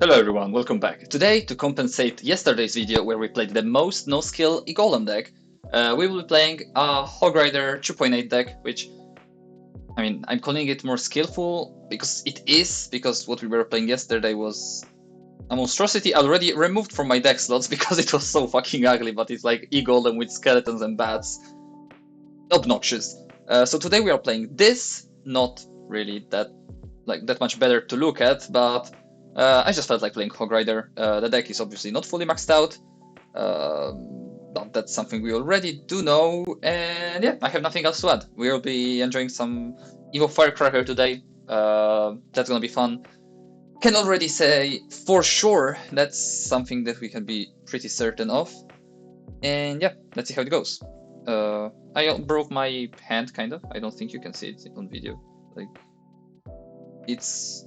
Hello everyone, welcome back. Today, to compensate yesterday's video where we played the most no-skill Golem deck, we will be playing a Hog Rider 2.8 deck, which, I'm calling it more skillful because it is, because what we were playing yesterday was a monstrosity already removed from my deck slots because it was so fucking ugly, but it's like E-Golem with skeletons and bats. Obnoxious. So today we are playing this, not really that much better to look at, but I just felt like playing Hog Rider. The deck is obviously not fully maxed out, but that's something we already do know, and yeah, I have nothing else to add. We'll be enjoying some Evo Firecracker today. That's gonna be fun. Can already say for sure that's something that we can be pretty certain of. And yeah, let's see how it goes. I broke my hand, kind of. I don't think you can see it on video. Like, it's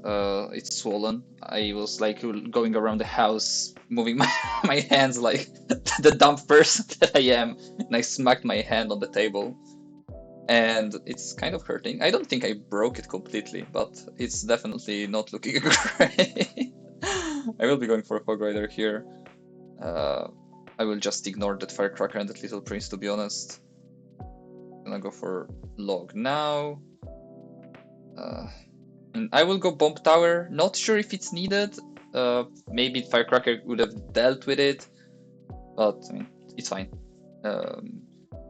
swollen. I was like going around the house, moving my hands like the dumb person that I am, and I smacked my hand on the table, and it's kind of hurting. I don't think I broke it completely, but it's definitely not looking great. I will be going for a Hog Rider here. I will just ignore that Firecracker and that Little Prince, to be honest. I'm gonna go for Log now. And I will go Bomb Tower. Not sure if it's needed. Maybe Firecracker would have dealt with it, but it's fine.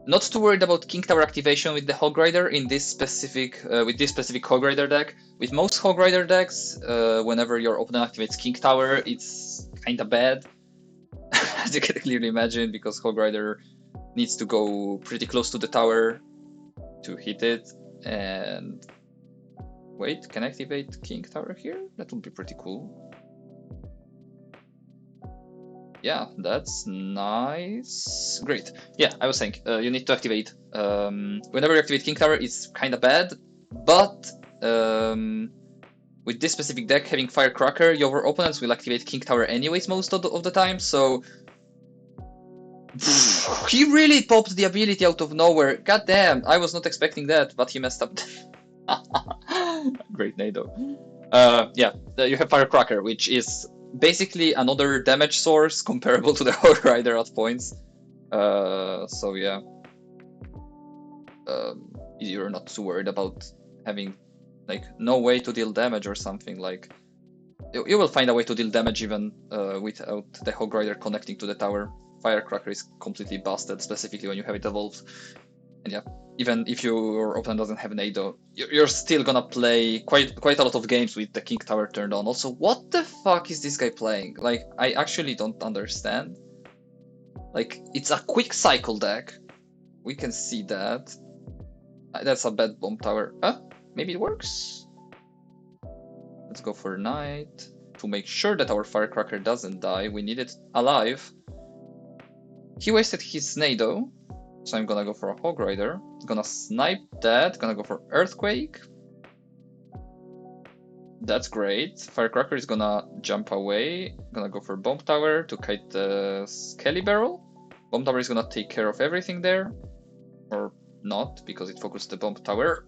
Not too worried about King Tower activation with the Hog Rider in this specific with this specific Hog Rider deck. With most Hog Rider decks, whenever your opponent activates King Tower, it's kinda bad, as you can clearly imagine, because Hog Rider needs to go pretty close to the tower to hit it. And wait, can I activate King Tower here? That would be pretty cool. Yeah, that's nice. Great. Yeah, I was saying, you need to activate. Whenever you activate King Tower, it's kind of bad, but with this specific deck, having Firecracker, your opponents will activate King Tower anyways most of the time, so he really popped the ability out of nowhere. God damn, I was not expecting that, but he messed up. Great Nado. Yeah, you have Firecracker, which is basically another damage source comparable to the Hog Rider at points. So yeah, you're not too worried about having like no way to deal damage or something. Like you will find a way to deal damage even without the Hog Rider connecting to the tower. Firecracker is completely busted, specifically when you have it evolved. And yeah, even if your opponent doesn't have an Nado, you're still gonna play quite a lot of games with the King Tower turned on. Also, what the fuck is this guy playing? Like, I actually don't understand. Like, it's a quick cycle deck. We can see that. That's a bad Bomb Tower. Maybe it works? Let's go for Knight. To make sure that our Firecracker doesn't die, we need it alive. He wasted his Nado, so I'm gonna go for a Hog Rider. Gonna snipe that, gonna go for Earthquake. That's great. Firecracker is gonna jump away. Gonna go for Bomb Tower to kite the Skelly Barrel. Bomb Tower is gonna take care of everything there. Or not, because it focused the Bomb Tower.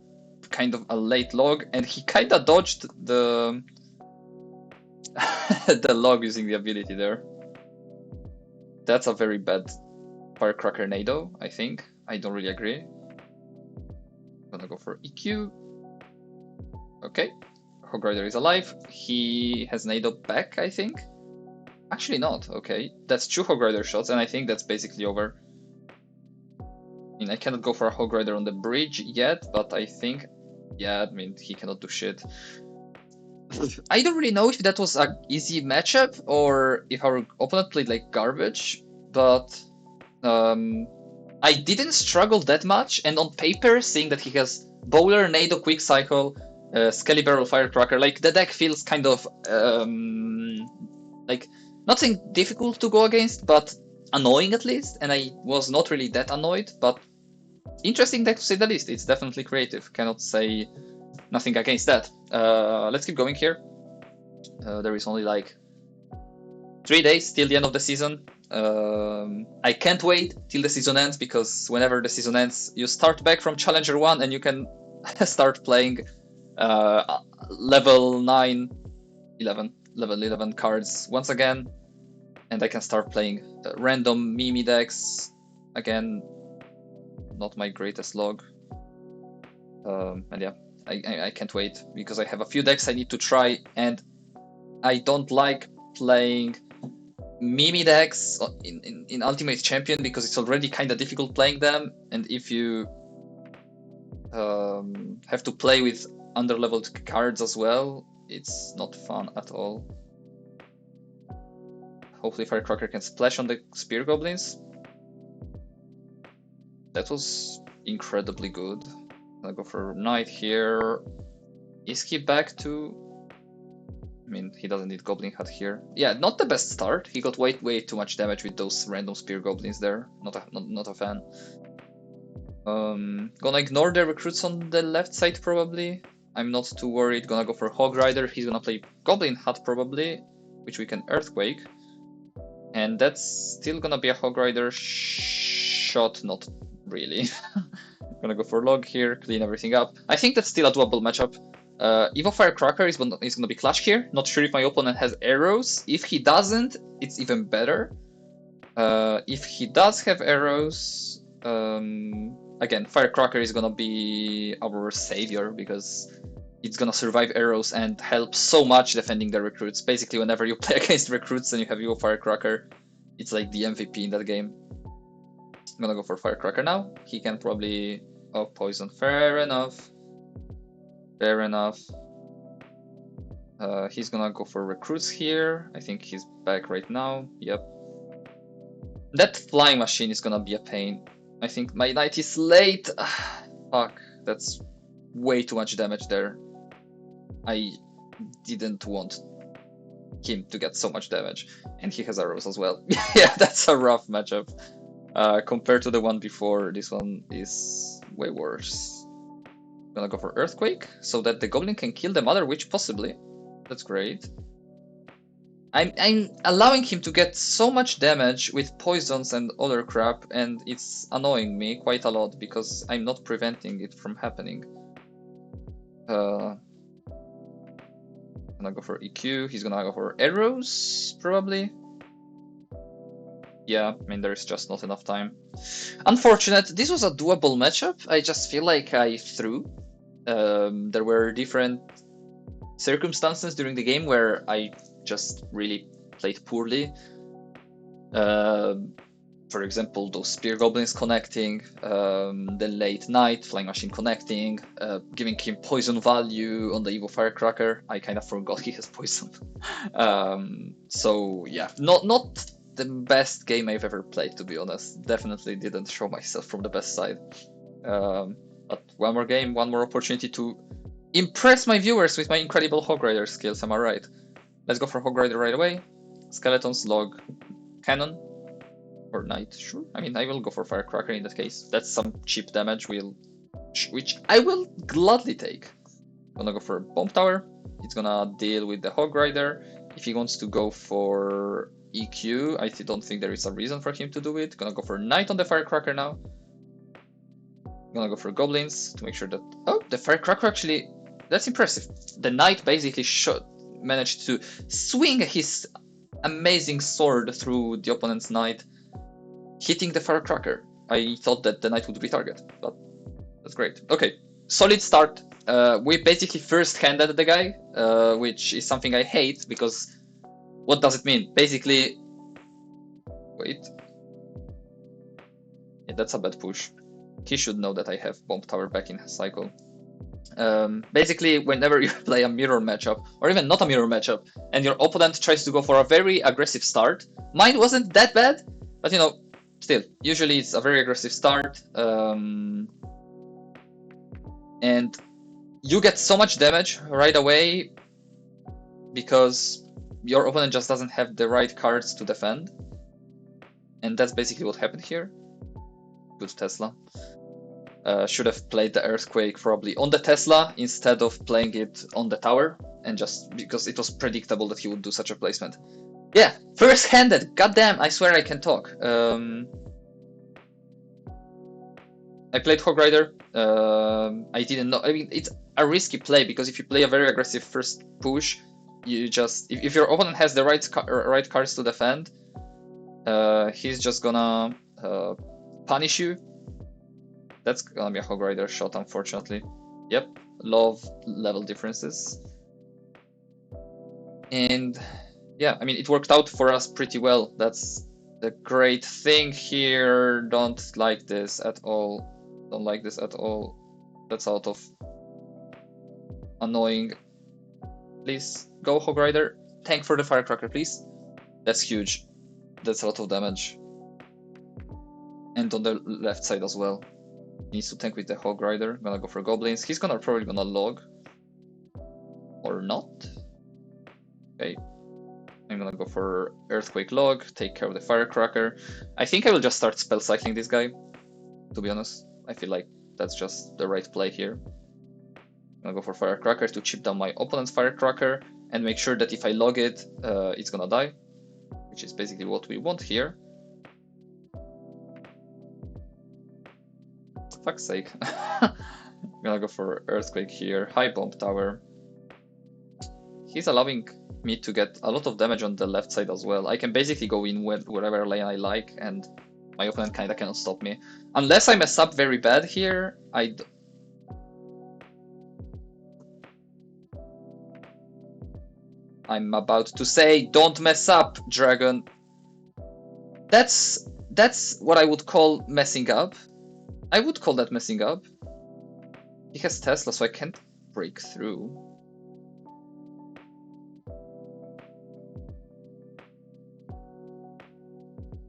Kind of a late log, and he kinda dodged the the log using the ability there. That's a very bad Firecracker Nado, I think. I don't really agree. I'm gonna go for EQ. Okay. Hog Rider is alive. He has Nado back, I think. Actually not, okay. That's 2 Hog Rider shots, and I think that's basically over. I cannot go for a Hog Rider on the bridge yet, but I think... Yeah, he cannot do shit. I don't really know if that was an easy matchup, or if our opponent played like garbage, but... I didn't struggle that much, and on paper, seeing that he has Bowler, Nado, Quick Cycle, Skelly Barrel, Firecracker, like the deck feels kind of like not saying difficult to go against, but annoying at least. And I was not really that annoyed, but interesting deck to say the least. It's definitely creative. Cannot say nothing against that. Let's keep going here. There is only like 3 days till the end of the season. I can't wait till the season ends, because whenever the season ends, you start back from Challenger 1 and you can start playing level 9, 11 level 11 cards once again, and I can start playing random Mimi decks. Again, not my greatest log. And yeah, I can't wait because I have a few decks I need to try, and I don't like playing Mimi decks in Ultimate Champion because it's already kind of difficult playing them, and if you have to play with underleveled cards as well, it's not fun at all. Hopefully Firecracker can splash on the Spear Goblins. That was incredibly good. I'll go for Knight here. Is he back to... I mean, he doesn't need Goblin Hut here. Yeah, not the best start. He got way too much damage with those random Spear Goblins there. Not a fan. Gonna ignore the recruits on the left side probably. I'm not too worried. Gonna go for Hog Rider. He's gonna play Goblin Hut probably, which we can Earthquake. And that's still gonna be a Hog Rider shot, not really. Gonna go for Log here, clean everything up. I think that's still a doable matchup. Evo Firecracker is gonna be clutch here. Not sure if my opponent has arrows. If he doesn't, it's even better. If he does have arrows, again, Firecracker is gonna be our savior because it's gonna survive arrows and help so much defending the recruits. Basically, whenever you play against recruits and you have Evo Firecracker, it's like the MVP in that game. I'm gonna go for Firecracker now. He can probably... Oh, poison. Fair enough. Fair enough. He's gonna go for recruits here. I think he's back right now. Yep. That flying machine is gonna be a pain. I think my knight is late. Fuck, that's way too much damage there. I didn't want him to get so much damage. And he has arrows as well. Yeah, that's a rough matchup. Compared to the one before, this one is way worse. Gonna go for Earthquake, so that the Goblin can kill the Mother Witch, possibly. That's great. I'm allowing him to get so much damage with poisons and other crap, and it's annoying me quite a lot because I'm not preventing it from happening. Gonna go for EQ, he's gonna go for arrows, probably. Yeah, I mean, there's just not enough time. Unfortunate, this was a doable matchup. I just feel like I threw. There were different circumstances during the game where I just really played poorly. For example, those Spear Goblins connecting, the late night Flying Machine connecting, giving him poison value on the Evo Firecracker. I kind of forgot he has poison. So yeah, not the best game I've ever played, to be honest. Definitely didn't show myself from the best side. But one more game, one more opportunity to impress my viewers with my incredible Hog Rider skills, am I right? Let's go for Hog Rider right away. Skeletons, Log, Cannon, or Knight, sure. I mean, I will go for Firecracker in that case. That's some cheap damage, which I will gladly take. Gonna go for Bomb Tower. It's gonna deal with the Hog Rider. If he wants to go for EQ, I don't think there is a reason for him to do it. Gonna go for Knight on the Firecracker now. Gonna go for Goblins to make sure that... Oh, the Firecracker actually... That's impressive. The Knight basically managed to swing his amazing sword through the opponent's Knight, hitting the Firecracker. I thought that the Knight would retarget, but that's great. Okay, solid start. We basically first-handed the guy, which is something I hate, because what does it mean? Basically... Wait. Yeah, that's a bad push. He should know that I have Bomb Tower back in his cycle. Basically, whenever you play a mirror matchup, or even not a mirror matchup, and your opponent tries to go for a very aggressive start, mine wasn't that bad, but you know, still, usually it's a very aggressive start, and you get so much damage right away because your opponent just doesn't have the right cards to defend, and that's basically what happened here. Good Tesla. Should have played the Earthquake probably on the Tesla instead of playing it on the tower, and just because it was predictable that he would do such a placement. Yeah, first-handed. Goddamn, I swear I can talk. I played Hog Rider. I didn't know. I mean, it's a risky play because if you play a very aggressive first push, you just if your opponent has the right cards to defend, he's just gonna punish you. That's gonna be a Hog Rider shot, unfortunately. Yep, love level differences. And yeah, I mean, it worked out for us pretty well. That's the great thing here. Don't like this at all. Don't like this at all. That's out of annoying. Please go, Hog Rider. Tank for the Firecracker, please. That's huge. That's a lot of damage. And on the left side as well. Needs to tank with the Hog Rider. Gonna go for Goblins. He's probably gonna log. Or not. Okay. I'm gonna go for Earthquake Log, take care of the Firecracker. I think I will just start spell cycling this guy, to be honest. I feel like that's just the right play here. I'm gonna go for Firecracker to chip down my opponent's Firecracker and make sure that if I log it, it's gonna die, which is basically what we want here. Fuck's sake. I'm gonna go for Earthquake here, High Bomb Tower. He's allowing me to get a lot of damage on the left side as well. I can basically go in with whatever lane I like, and my opponent kinda cannot stop me. Unless I mess up very bad here, I'm about to say, don't mess up, Dragon. That's what I would call messing up. I would call that messing up. He has Tesla, so I can't break through.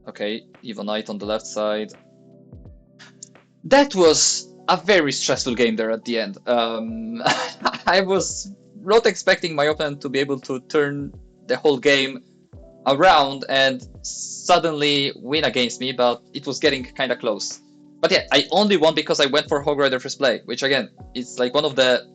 Okay, Evo Knight on the left side. That was a very stressful game there at the end. I was not expecting my opponent to be able to turn the whole game around and suddenly win against me, but it was getting kind of close. But yeah, I only won because I went for Hog Rider first play, which again, it's like one of the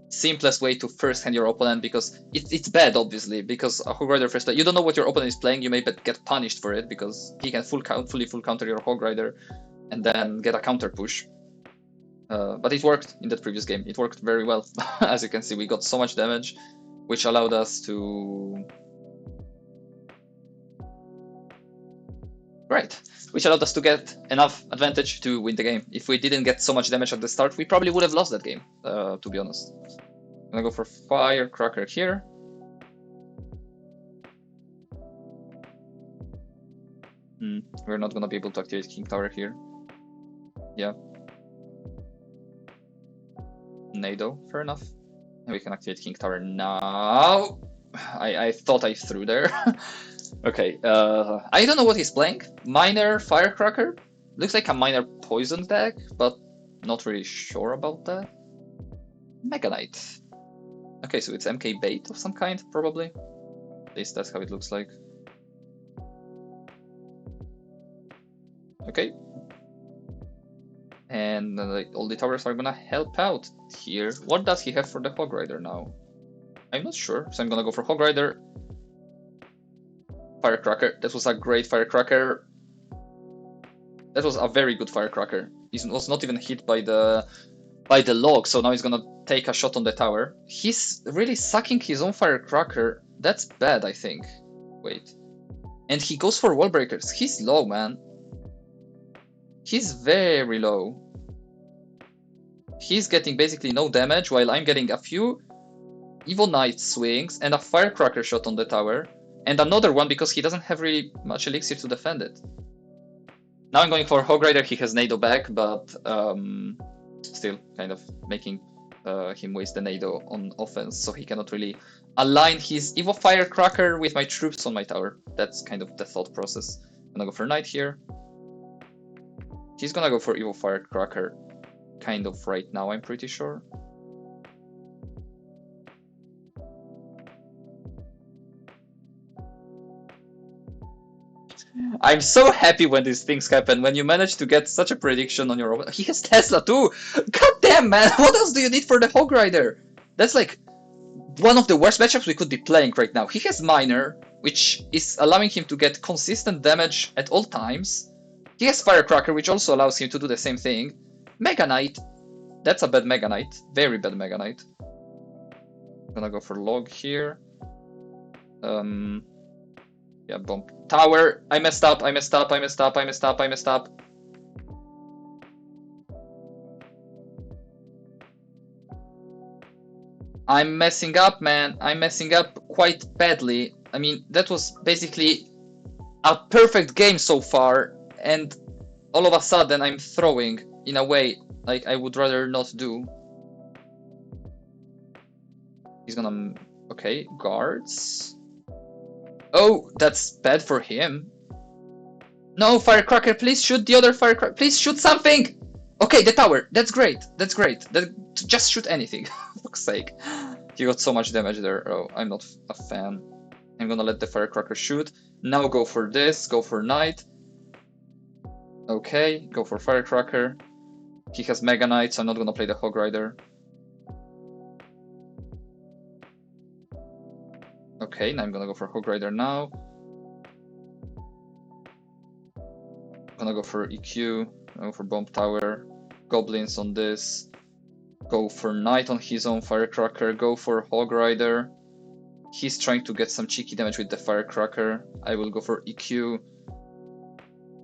simplest way to first hand your opponent, because it's bad, obviously, because a Hog Rider first play, you don't know what your opponent is playing, you may get punished for it, because he can fully full counter your Hog Rider and then get a counter push. But it worked in that previous game. It worked very well. As you can see, we got so much damage, which allowed us to... Right. Which allowed us to get enough advantage to win the game. If we didn't get so much damage at the start, we probably would have lost that game, to be honest. I'm gonna go for Firecracker here. We're not gonna be able to activate King Tower here. Yeah. Nado, fair enough. And we can activate King Tower now. I thought I threw there. Okay, I don't know what he's playing. Miner Firecracker? Looks like a Miner Poison deck, but not really sure about that. Mega Knight. Okay, so it's MK bait of some kind, probably. At least that's how it looks like. Okay. And all the towers are gonna help out here. What does he have for the Hog Rider now? I'm not sure, so I'm gonna go for Hog Rider. Firecracker. That was a great Firecracker. That was a very good Firecracker. He was not even hit by the log, so now he's gonna take a shot on the tower. He's really sucking his own Firecracker. That's bad, I think. Wait. And he goes for wall breakers. He's low, man. He's very low. He's getting basically no damage, while I'm getting a few Evo Knight swings and a Firecracker shot on the tower. And another one because he doesn't have really much elixir to defend it. Now I'm going for Hog Rider. He has Nado back, but still kind of making him waste the Nado on offense, so he cannot really align his Evo Firecracker with my troops on my tower. That's kind of the thought process. I'm gonna go for Knight here. He's gonna go for Evo Firecracker kind of right now, I'm pretty sure. I'm so happy when these things happen, when you manage to get such a prediction on your own. He has Tesla too! God damn, man! What else do you need for the Hog Rider? That's like one of the worst matchups we could be playing right now. He has Miner, which is allowing him to get consistent damage at all times. He has Firecracker, which also allows him to do the same thing. Mega Knight. That's a bad Mega Knight. Very bad Mega Knight. I'm gonna go for Log here. Yeah, bomb tower. I messed up. I messed up. I messed up. I messed up. I messed up. I'm messing up, man. I'm messing up quite badly. I mean, that was basically a perfect game so far, and all of a sudden I'm throwing in a way like I would rather not do. He's gonna... Okay, guards. Oh, that's bad for him. No, firecracker, please shoot the other firecracker. Please shoot something! Okay, the tower. That's great. That's great. Just shoot anything. For fuck's sake. You got so much damage there. Oh, I'm not a fan. I'm gonna let the firecracker shoot. Now go for this. Go for knight. Okay, go for firecracker. He has Mega Knight, so I'm not gonna play the Hog Rider. Okay, now I'm gonna go for Hog Rider now. I'm gonna go for EQ, go for Bomb Tower, Goblins on this, go for Knight on his own Firecracker, go for Hog Rider. He's trying to get some cheeky damage with the Firecracker. I will go for EQ.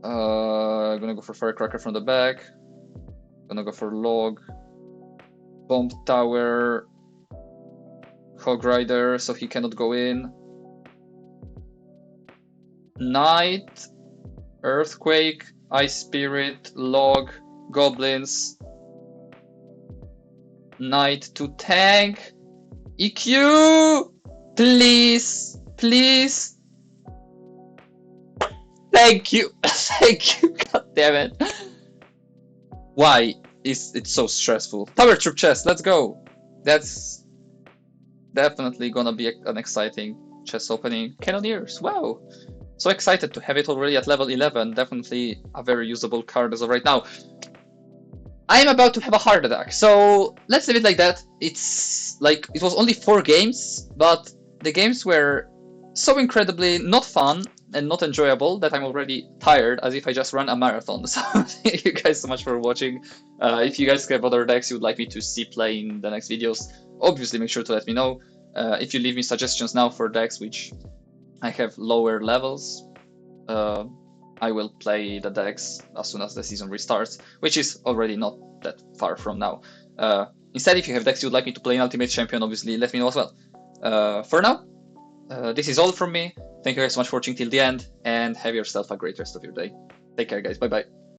I'm gonna go for Firecracker from the back. Gonna go for Log, Bomb Tower, Hog Rider, so he cannot go in. Knight, Earthquake, Ice Spirit, Log, Goblins. Knight to tank. EQ! Please! Please! Thank you! Thank you! God damn it! Why is it so stressful? Tower Troop chest, let's go! That's definitely gonna be an exciting chest opening. Cannoneers, wow! So excited to have it already at level 11. Definitely a very usable card as of right now. I'm about to have a heart attack, so let's leave it like that. It's like, it was only 4 games, but the games were so incredibly not fun and not enjoyable that I'm already tired, as if I just ran a marathon. So thank you guys so much for watching. If you guys have other decks you would like me to see play in the next videos, obviously make sure to let me know. If you leave me suggestions now for decks which I have lower levels, I will play the decks as soon as the season restarts, which is already not that far from now. Instead, if you have decks you would like me to play in Ultimate Champion, obviously let me know as well. For now, this is all from me. Thank you guys so much for watching till the end, and have yourself a great rest of your day. Take care, guys. Bye-bye.